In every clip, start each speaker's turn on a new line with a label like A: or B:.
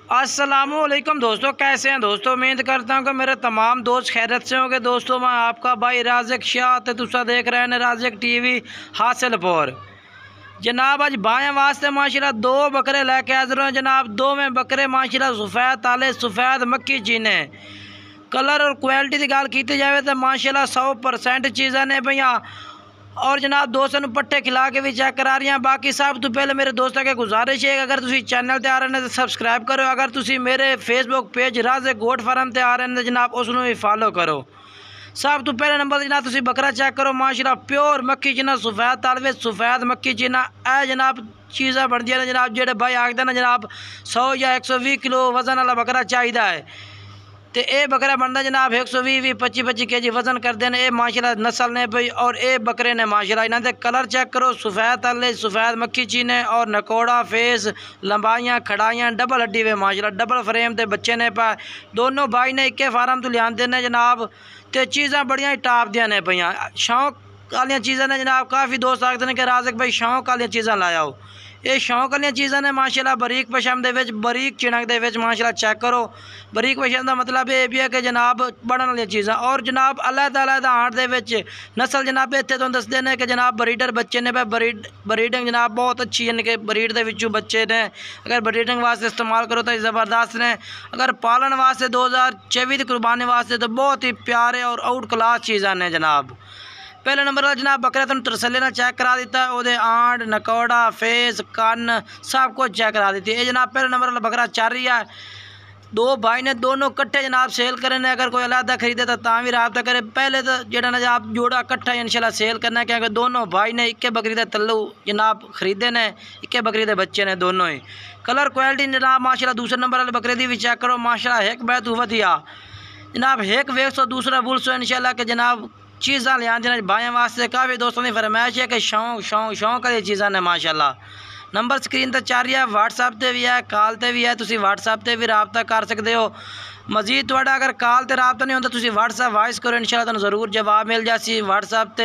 A: अस्सलामुअलैकुम दोस्तों, कैसे हैं दोस्तों। उम्मीद करता हूँ कि मेरे तमाम दोस्त खैरियत से होंगे। दोस्तों मैं आपका भाई राज़िक शाह ते तुसा देख रहे हैं राज़िक टीवी हासिलपुर। जनाब अज बाएँ वास्ते माशाल्लाह दो बकरे लेके हाजिर हैं जनाब। दो में बकरे माशाल्लाह सफ़ेद ताले सफ़ेद मक्की चीने। कलर और क्वालिटी की गल की जाए तो माशाल्लाह 100% चीज़ा ने भैया। और जनाब दोस्तों पट्टे खिला के भी चेक करा रही हैं। बाकी सब तो पहले मेरे दोस्तों के गुजारिश है अगर तुम चैनल ते आ रहे हैं तो सब्सक्राइब करो। अगर तुम मेरे फेसबुक पेज राज़िक गोट फार्म ते आ रहे हैं तो जनाब उसनों भी फॉलो करो। सब तो पहले नंबर जनाब तुम बकरा चेक करो माशाल्लाह प्योर मक्की चीना सफ़ेद तालवे सफ़ेद मक्की चीना ए जनाब चीज़ा बनती है जनाब। जेडे भाई आखते ना जनाब 100 या 120 किलो वजन वाला बकरा चाहिए है तो ये बकरा बनता जनाब 120 25 kg वजन करते हैं। ये माशाल्लाह नस्ल ने भाई और ये बकरे ने माशाल्लाह इन्होंने कलर चेक करो सफ़ेद तले सफ़ेद मक्खी चीने और नकोड़ा फेस लंबाइयाँ खड़ाइयाँ डबल हड्डी वे माशाल्लाह डबल फ्रेम के बच्चे ने पा दोनों भाई ने एक फार्म तो लियाते ने जनाब। तो चीज़ा बड़िया ही टाप दियाँ ने पईयां शौक वाली चीज़ा ने जनाब। काफ़ी दोस्त आखते हैं कि राज़िक भाई शौक वाली चीज़ा लाओ। ये शौक वाली चीज़ा ने माशाल्लाह बरीक पशम दे विच बरीक चिणक दे विच माशाल्लाह चेक करो। बरीक पशम का मतलब ये भी है कि जनाब बढ़न वाली चीज़ा और जनाब अलग आंट दे विच नस्ल जनाब इत्थे तो दसते हैं कि जनाब ब्रीडर बच्चे ने ब्रीडिंग जनाब बहुत अच्छी है कि ब्रीड के विचों बच्चे ने अगर ब्रीडिंग वास्ते इस्तेमाल करो तो ज़बरदस्त ने। अगर पालन वास्ते 2024 की कुर्बानी वास्ते तो बहुत ही प्यारे और आउट क्लास चीज़ा ने जनाब। पहले नंबर वाला जनाब बकरा तुम तसल्ली ना चेक करा दिता है वो आंट नकौड़ा फेस कन सब कुछ चेक करा दी है जनाब। पहले नंबर वाला बकरा चल रही है। दो भाई ने दोनों कट्ठे जनाब सेल करे ने। अगर कोई अलग खरीदे तो भी रबता करे। पहले तो जेड़ा ना जनाब जोड़ा कट्ठा इंशाल्लाह सेल करना है क्योंकि दोनों भाई ने इक्के बकरी के तल्लू जनाब खरीदे ने इक्के बकरी के बच्चे ने दोनों ही। कलर क्वालिटी जनाब माशाल्लाह दूसरे नंबर वाले बकरे की भी चेक करो माशाल्लाह एक बैत वधिया जनाब एक वेख सो दूसरा बुल सो इंशाल्लाह के जनाब चीज़ा लिया जनाब भाइयों वास्ते। काफ़ी दोस्तों की फरमाइश है कि शौक वाली चीज़ा ने माशाल्लाह। नंबर स्क्रीन पर चल रही है व्हाट्सएप पर भी है कॉल पर भी है तुम व्हाट्सएप पर भी रबता कर सकते हो। मजीद थोड़ा अगर कॉल पर रबता नहीं होता तुम व्हाट्सएप वॉइस करो इंशाल्लाह तुहानू ज़रूर जवाब मिल जासी। व्हाट्सएप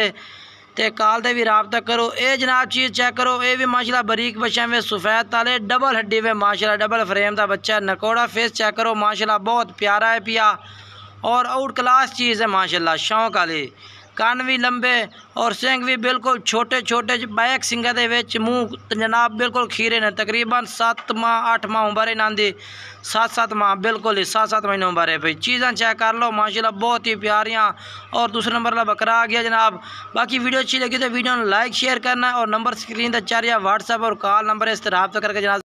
A: ते कॉल पर भी रबता करो। ये जनाब चीज़ चेक करो ये भी माशाल्लाह बरीक बच्चा में सफ़ेद ताले डबल हड्डी में माशाल्लाह डबल फ्रेम का बच्चा नकोड़ा फेस चेक करो माशाल्लाह बहुत प्यारा है पिया और आउट क्लास चीज़ है माशाल्लाह। शौक वाली कान भी लंबे और सिंग भी बिल्कुल छोटे छोटे बैक सिंगा दे विच मुँह जनाब बिल्कुल खीरे ने। तकरीबन 7 माह 8 माह उम्र इन्हां दी 7 माह बिल्कुल ही 7 महीने उम्र है भाई। चीज़ां चेक कर लो माशाल्लाह बहुत ही प्यारियां। और दूसरे नंबर वाला बकरा आ गया जनाब। बाकी वीडियो अच्छी लगी तो वीडियो लाइक शेयर करना और नंबर स्क्रीन पर चल रहा व्हाट्सएप और कॉल नंबर इस तरह करके जनाब